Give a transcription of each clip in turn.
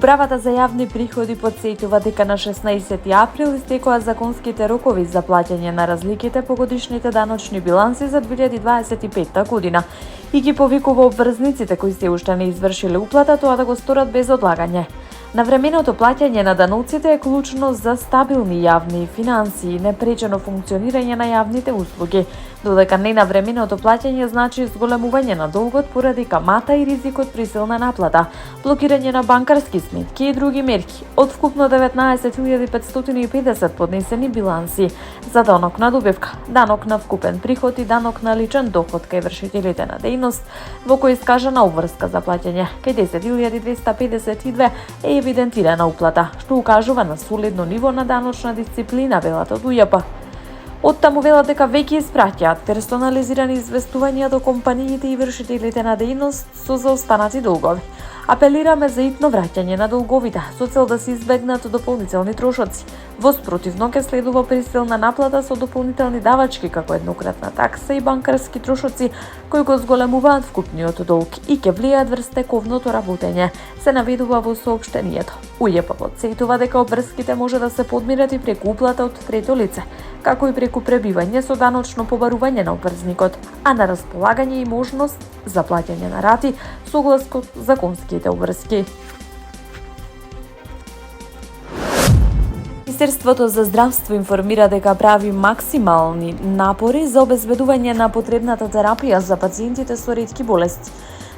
Управата за јавни приходи потсетува дека на 16 април истекоа законските рокови за плаќање на разликите по годишните даночни биланси за 2025 година и ги повикува обврзниците кои се уште не извршиле уплата тоа да го сторат без одлагање. Навременото плаќање на даноците е клучно за стабилни јавни финансии и непречено функционирање на јавните услуги, додека ненавременото плаќање значи зголемување на долгот поради камата и ризикот при силна наплата, блокирање на банкарски сметки и други мерки. Од вкупно 19.550 поднесени биланси за данок на добивка, данок на вкупен приход и данок на личен доход кај вршителите на дејност, во кој искажана обврска за плаќање, кај 10.252 е евидентирана уплата, што укажува на солидно ниво на даночна дисциплина, велат од УЈП. Оттаму велат дека веќе испраќаат персонализирани известувања до компаниите и вршителите на дејност со заостанати долгови. Апелираме за итно враќање на долговите со цел да се избегнат дополнителни трошоци. Во спротивно ќе следува присилна наплата со дополнителни давачки како еднократна такса и банкарски трошоци кои го зголемуваат вкупниот долг и ќе влијаат врз тековното работење, се наведува во соопштението. УЈП потсетува дека обврските може да се подмират и преку уплата од трето лице, како и преку пребивање со даночно побарување на обврзникот, а на располагање и можност за плаќање на рати согласно законските обврски. Министерството за здравство информира дека прави максимални напори за обезбедување на потребната терапија за пациентите со ретки болести,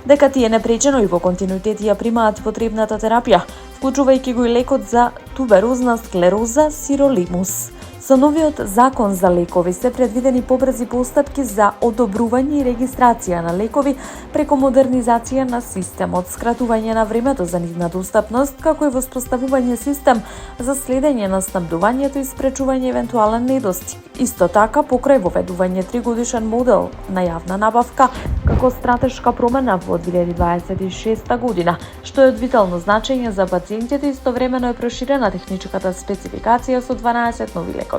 дека тие непречено и во континуитет ја примаат потребната терапија, вклучувајќи го и лекот за туберозна склероза сиролимус. Со новиот закон за лекови се предвидени побрзи постапки за одобрување и регистрација на лекови преку модернизација на системот, скратување на времето за нивна достапност, како и воспоставување систем за следење на снабдувањето и спречување евентуален недостиг. Исто така, покрај воведување 3-годишен модел на јавна набавка како стратешка промена во 2026 година, што е од витално значење за пациентите, истовремено е проширена техничката спецификација со 12 нови лекови.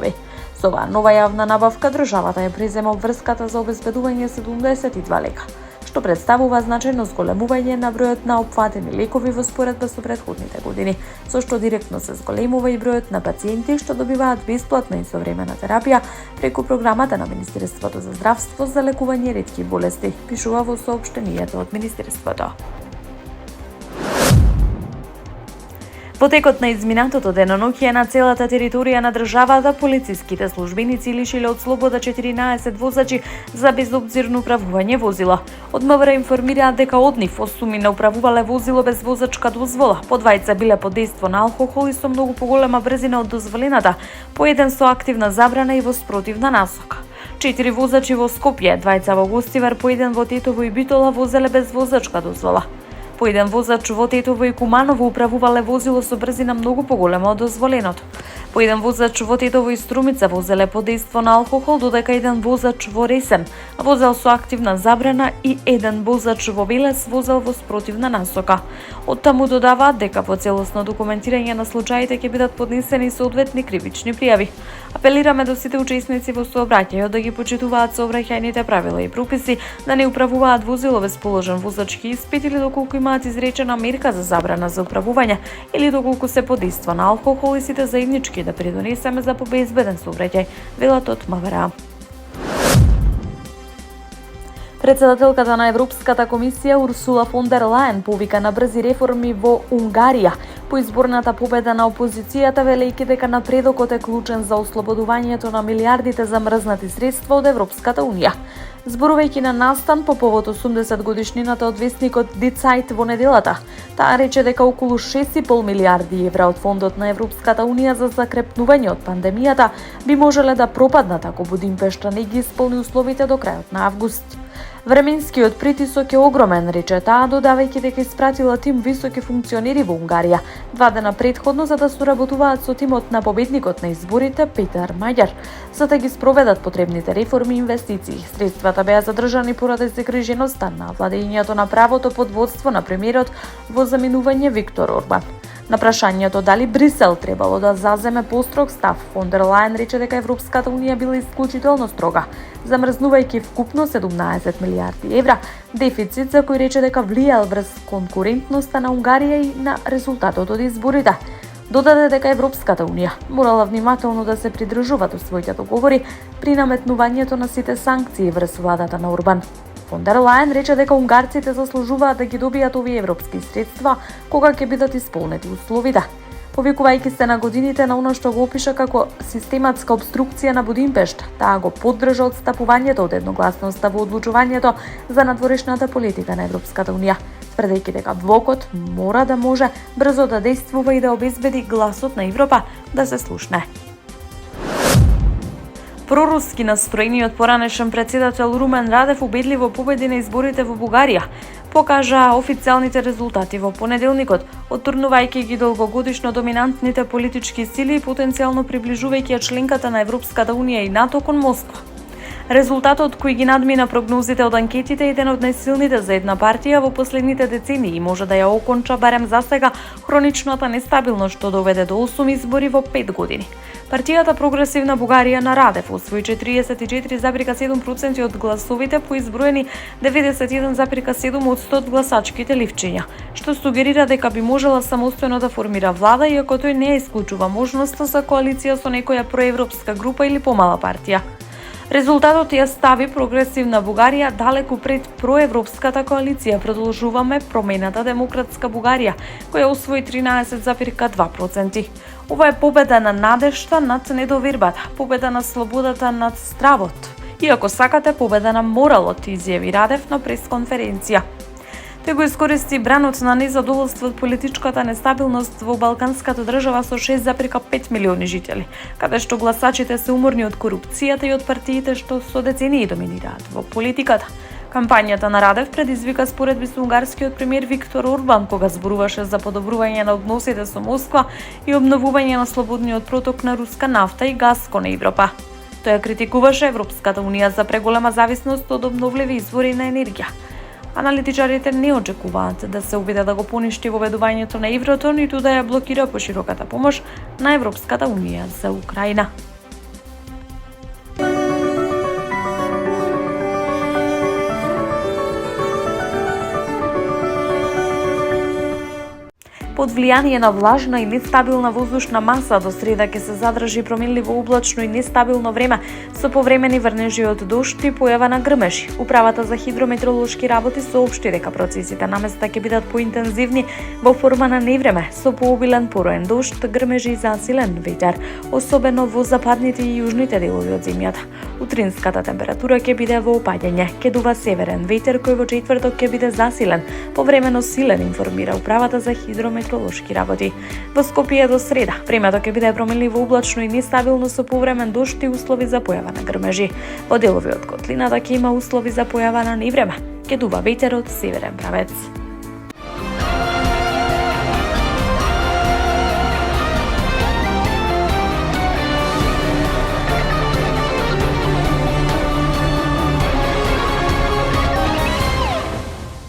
Со оваа нова јавна набавка државата ја презема обврската за обезбедување 72 лека, што представува значајно зголемување на бројот на опфатени лекови во споредба со претходните години, со што директно се зголемува и бројот на пациенти што добиваат бесплатна и современа терапија преку програмата на Министерството за здравство за лекување ретки болести, пишува во соопштението од Министерството. Во текот на изминатото деноноќие на целата територија на државата, полициските службеници лишиле од слобода 14 возачи за безобзирно управување возила. Од МВР информираат дека од нив 8 не управувале возило без возачка дозвола, по 2 биле под дејство на алкохол и со многу поголема брзина од дозволената, по 1 со активна забрана и во спротивна насока. 4 возачи во Скопје, 2 во Гостивар, по 1 во Тетово и Битола возеле без возачка дозвола. По 1 возач во Тетово и Куманово управувале возило со брзина многу поголема од дозволеното. По 1 возач во Тетово и Струмица возеле под дејство на алкохол, додека 1 возач во Ресен возел со активна забрана и 1 возач во Велес возел во спротивна насока. Оттаму додаваат дека по целосно документирање на случаите ќе бидат поднесени соодветни кривични пријави. Апелираме до сите учесници во сообраќајот да ги почитуваат сообраќајните правила и прописи, да не управуваат возило без положен возачки испит или доколку имаат изречена мерка за забрана за управување или доколку се под дејство на алкохол и сите заеднички да придонесеме за побезбеден сообраќај, велат од МВР. Председателката на Европската комисија Урсула фон дер Лајен повика на брзи реформи во Унгарија по изборната победа на опозицијата, велејќи дека напредокот е клучен за ослободувањето на милиардите замрзнати средства од Европската унија. Зборувајќи на настан по повод 80 годишнината од весникот Die Zeit во неделата, таа рече дека околу 6,5 милиарди евра од фондот на Европската унија за закрепнување од пандемијата би можеле да пропаднат ако Будимпешта не ги исполни условите до крајот на август. Временскиот притисок е огромен, рече таа, додавајќи дека испратила тим високи функционери во Унгарија 2 дена претходно за да соработуваат со тимот на победникот на изборите Петар Маѓар, за да ги спроведат потребните реформи и инвестиции. Средствата беа задржани поради загриженоста на владењето на правото под водство на премиерот во заминување Виктор Орбан. На прашањето дали Брисел требало да заземе построг став, фон дер Лајен рече дека Европската унија била исклучително строга, замрзнувајќи вкупно 17 милиарди евра дефицит за кој рече дека влијал врз конкурентноста на Унгарија и на резултатот од изборите. Додаде дека Европската унија морала внимателно да се придржува до своите договори при наметнувањето на сите санкции врз владата на Орбан. Фон дер Лајен рече дека унгарците заслужуваат да ги добијат овие европски средства кога ќе бидат исполнети условите. Повикувајќи се на годините на оно што го опиша како систематска обструкција на Будимпешт, таа го поддржа отстапувањето од едногласноста во одлучувањето за надворешната политика на Европската унија, тврдејќи дека блокот мора да може брзо да действува и да обезбеди гласот на Европа да се слушне. Проруски настроениот поранешен претседател Румен Радев убедливо победи на изборите во Бугарија, покажа официјалните резултати во понеделникот, оттурнувајќи ги долгогодишно доминантните политички сили и потенцијално приближувајќи ја членката на Европската унија и НАТО кон Москва. Резултатот кој ги надмина прогнозите од анкетите е еден од најсилните за една партија во последните децении и може да ја оконча барем засега хроничната нестабилност што доведе до 8 избори во 5 години. Партијата Прогресивна Бугарија на Радев освои 44,7% од гласовите по изброени 91,7% од 100 гласачките ливчиња, што сугерира дека би можела самостојно да формира влада, иако тој не исклучува можноста за коалиција со некоја проевропска група или помала партија. Резултатот ја стави Прогресивна Бугарија далеку пред проевропската коалиција Продолжуваме промената Демократска Бугарија, која освои 13,2%. Ова е победа на надежта над недовербата, победа на слободата над стравот. Иако сакате, победа на моралот, изјави Радев на пресконференција. Тој го искористи бранот на незадоволство од политичката нестабилност во балканската држава со 6,5 милиони жители, каде што гласачите се уморни од корупцијата и од партиите што со децении доминираат во политиката. Кампањата на Радев предизвика споредби со унгарскиот премиер Виктор Орбан кога зборуваше за подобрување на односите со Москва и обновување на слободниот проток на руска нафта и газ кон Европа. Тој ја критикуваше Европската унија за преголема зависност од обновливи извори на енергија. Аналитичарите не очекуваат да се обиде да го поништи воведувањето на еврото, ниту да ја блокира пошироката помош на Европската унија за Украина. Под влијание на влажна и нестабилна воздушна маса до среда ќе се задржи променливо облачно и нестабилно време со повремени врнежи од дожд и појава на грмежи. Управата за хидрометеоролошки работи соопшти дека процесите на места ќе бидат поинтензивни во форма на невреме со пообилен пороен дожд, грмежи и засилен ветер, особено во западните и јужните делови од земјата. Утринската температура ќе биде во опаѓање, ќе дува северен ветер кој во четврток ќе биде засилен, повремено силен, информира Управата за хидрометеоролошки работи. Во Скопје до среда времето ќе биде променливо облачно и нестабилно со повремен дожд и услови за појава на грмежи. Во делови од котлината ќе има услови за појава на невреме, ќе дува ветер од северен правец.